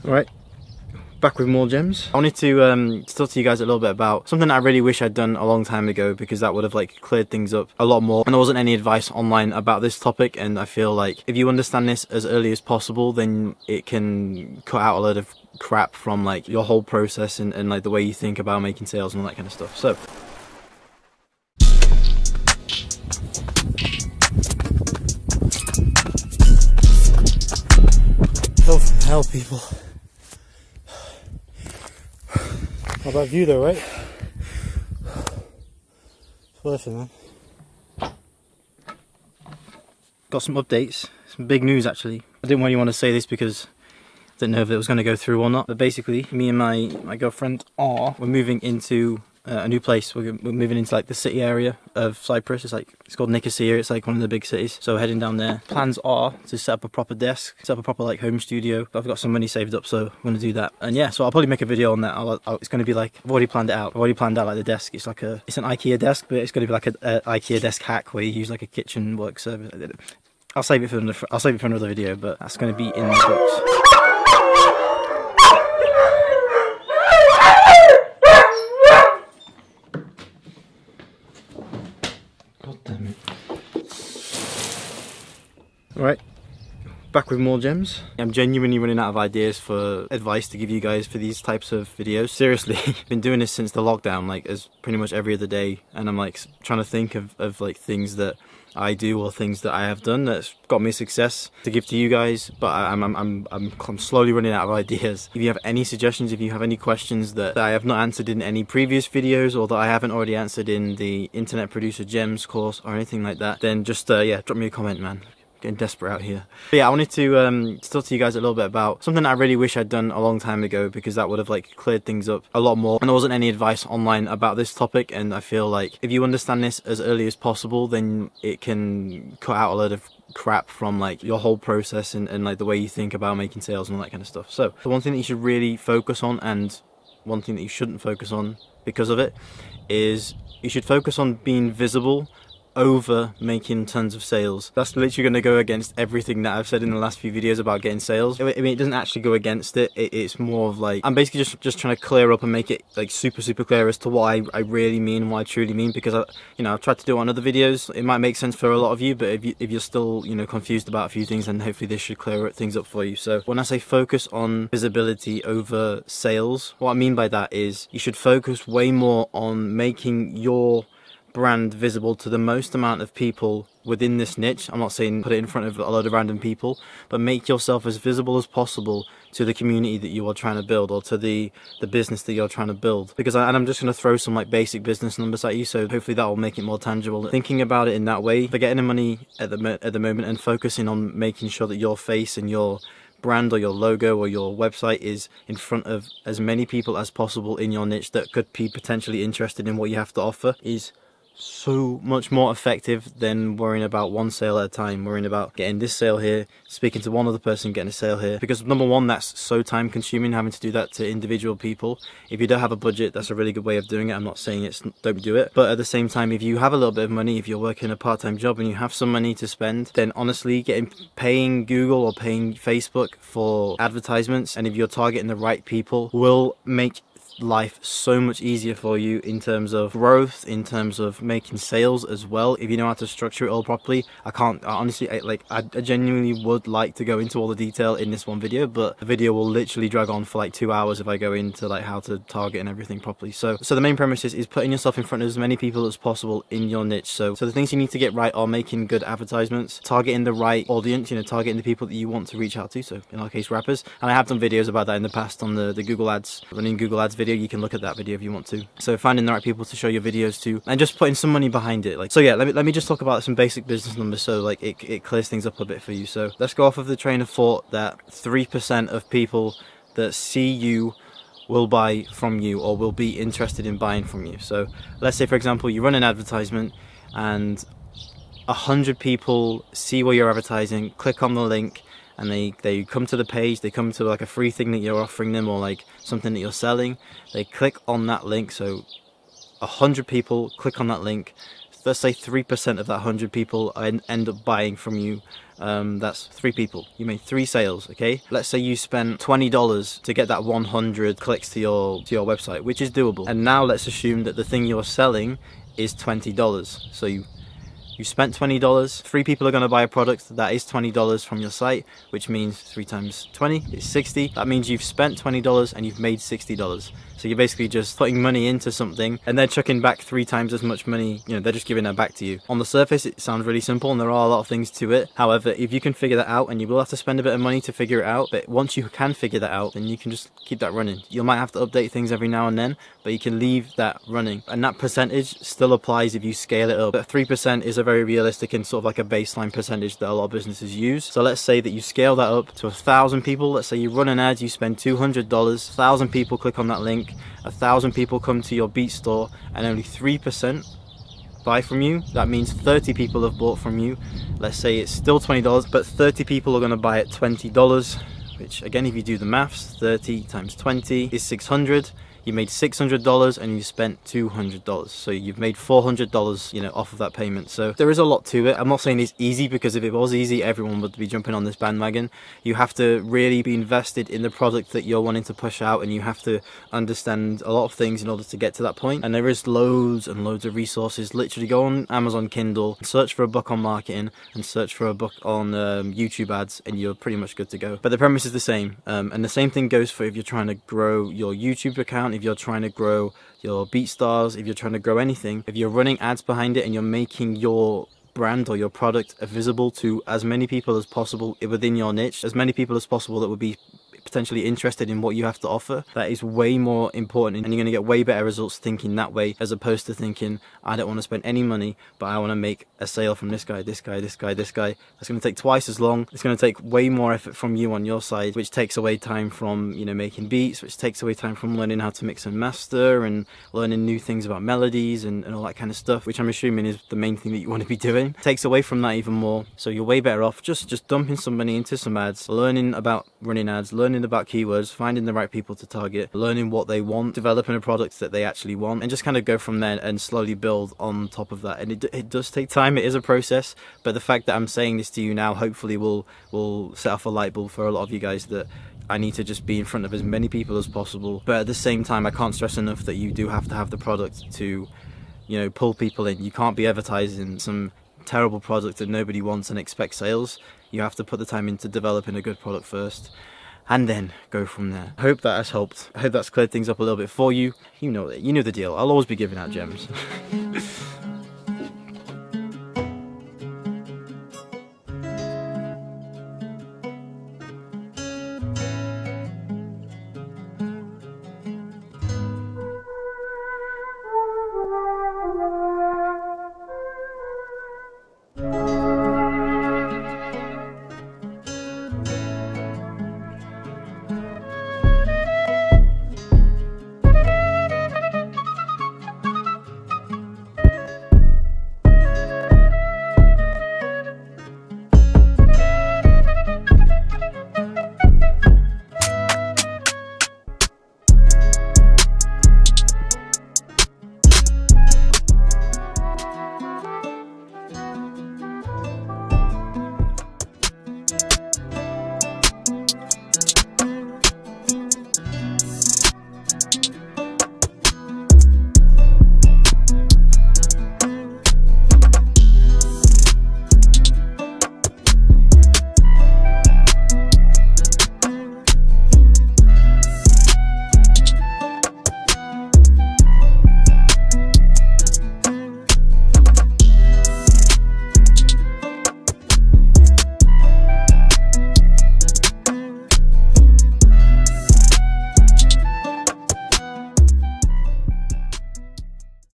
Alright, back with more gems. I wanted to talk to you guys a little bit about something I really wish I'd done a long time ago, because that would have like cleared things up a lot more, and there wasn't any advice online about this topic. And I feel like if you understand this as early as possible, then it can cut out a lot of crap from like your whole process and like the way you think about making sales and all that kind of stuff. So hell, people. How about view though, right? It's worth it, man. Got some updates, some big news actually. I didn't really want to say this because I didn't know if it was going to go through or not. But basically, me and my girlfriend we're moving into a new place. We're moving into like the city area of Cyprus. It's called Nicosia. It's like one of the big cities. So we're heading down there. Plans are to set up a proper desk, set up a proper like home studio. I've got some money saved up, so I'm going to do that. And yeah, so I'll probably make a video on that. It's going to be like, I've already planned it out. I've already planned out like the desk. It's an IKEA desk, but it's going to be like an IKEA desk hack where you use like a kitchen work service. I'll save it for another video, but that's going to be in the books. Alright, back with more gems. I'm genuinely running out of ideas for advice to give you guys for these types of videos. Seriously, I've been doing this since the lockdown, like as pretty much every other day, and I'm like trying to think of like things that I do or things that I have done that's got me success to give to you guys, but I'm slowly running out of ideas. If you have any suggestions, if you have any questions that I have not answered in any previous videos, or that I haven't already answered in the Internet Producer Gems course or anything like that, then just yeah, drop me a comment, man. Getting desperate out here. But yeah, I wanted to talk to you guys a little bit about something I really wish I'd done a long time ago, because that would have like cleared things up a lot more, and there wasn't any advice online about this topic. And I feel like if you understand this as early as possible, then it can cut out a lot of crap from like your whole process and like the way you think about making sales and all that kind of stuff. So the one thing that you should really focus on, and one thing that you shouldn't focus on because of it, is you should focus on being visible over making tons of sales. That's literally going to go against everything that I've said in the last few videos about getting sales. I mean, it doesn't actually go against it. It's more of like, I'm basically just trying to clear up and make it like super clear as to what I really mean and what I truly mean, because I've tried to do it on other videos. It might make sense for a lot of you, but if you're still confused about a few things, then hopefully this should clear things up for you. So when I say focus on visibility over sales, what I mean by that is you should focus way more on making your brand visible to the most amount of people within this niche. I'm not saying put it in front of a lot of random people, but make yourself as visible as possible to the community that you are trying to build, or to the business that you're trying to build. Because I'm just going to throw some like basic business numbers at you, so hopefully that will make it more tangible. Thinking about it in that way, forgetting the money at the moment and focusing on making sure that your face and your brand or your logo or your website is in front of as many people as possible in your niche that could be potentially interested in what you have to offer, is so much more effective than worrying about one sale at a time, worrying about getting this sale here, speaking to one other person, getting a sale here. Because number one, that's so time consuming, having to do that to individual people. If you don't have a budget, that's a really good way of doing it. I'm not saying don't do it, but at the same time, if you have a little bit of money, if you're working a part-time job and you have some money to spend, then honestly paying Google or paying Facebook for advertisements, and if you're targeting the right people, will make life so much easier for you in terms of growth, in terms of making sales as well, if you know how to structure it all properly. I genuinely would like to go into all the detail in this one video, but the video will literally drag on for like 2 hours if I go into like how to target and everything properly. So the main premise is putting yourself in front of as many people as possible in your niche. So the things you need to get right are making good advertisements, targeting the right audience, targeting the people that you want to reach out to, so in our case rappers. And I have done videos about that in the past on the Google Ads, running Google Ads video. You can look at that video if you want to. So finding the right people to show your videos to, and just putting some money behind it. So yeah, let me just talk about some basic business numbers, so like it clears things up a bit for you. So let's go off of the train of thought that 3% of people that see you will buy from you, or will be interested in buying from you. So let's say, for example, you run an advertisement and 100 people see where you're advertising, click on the link, and they come to the page, they come to like a free thing that you're offering them, or like something that you're selling. They click on that link. So 100 people click on that link, let's say 3% of that 100 people end up buying from you. That's 3 people. You made 3 sales, okay? Let's say you spent $20 to get that 100 clicks to your website, which is doable. And now let's assume that the thing you're selling is $20. So you spent $20, 3 people are going to buy a product that is $20 from your site, which means 3 times 20 is 60. That means you've spent $20 and you've made $60. So you're basically just putting money into something and they're chucking back 3 times as much money. You know, they're just giving that back to you. On the surface, it sounds really simple and there are a lot of things to it. However, if you can figure that out, and you will have to spend a bit of money to figure it out, but once you can figure that out, then you can just keep that running. You might have to update things every now and then, but you can leave that running. And that percentage still applies if you scale it up. But 3% is a very realistic and sort of like a baseline percentage that a lot of businesses use. So let's say that you scale that up to 1,000 people. Let's say you run an ad, you spend $200, 1,000 people click on that link, 1,000 people come to your Beats store, and only 3% buy from you. That means 30 people have bought from you. Let's say it's still $20, but 30 people are going to buy at $20, which again, if you do the maths, 30 times 20 is 600. You made $600 and you spent $200, so you've made $400, you know, off of that payment. So there is a lot to it. I'm not saying it's easy, because if it was easy, everyone would be jumping on this bandwagon. You have to really be invested in the product that you're wanting to push out, and you have to understand a lot of things in order to get to that point. And there is loads and loads of resources. Literally go on Amazon Kindle, search for a book on marketing, and search for a book on YouTube ads, and you're pretty much good to go. But the premise is the same, and the same thing goes for if you're trying to grow your YouTube account, if you're trying to grow your BeatStars, if you're trying to grow anything, if you're running ads behind it and you're making your brand or your product visible to as many people as possible within your niche, as many people as possible that would be potentially interested in what you have to offer, that is way more important, and you're going to get way better results thinking that way, as opposed to thinking, I don't want to spend any money, but I want to make a sale from this guy, this guy, this guy, this guy. That's going to take twice as long. It's going to take way more effort from you on your side, which takes away time from, you know, making beats, which takes away time from learning how to mix and master and learning new things about melodies and all that kind of stuff, which I'm assuming is the main thing that you want to be doing. It takes away from that even more. So you're way better off just dumping some money into some ads, learning about running ads, learning about keywords, finding the right people to target, learning what they want, developing a product that they actually want, and just kind of go from there and slowly build on top of that. And it does take time, it is a process, but the fact that I'm saying this to you now hopefully will set off a light bulb for a lot of you guys that I need to just be in front of as many people as possible. But at the same time, I can't stress enough that you do have to have the product to, you know, pull people in. You can't be advertising some terrible product that nobody wants and expect sales. You have to put the time into developing a good product first, and then go from there. I hope that has helped. I hope that's cleared things up a little bit for you. You know the deal. I'll always be giving out gems.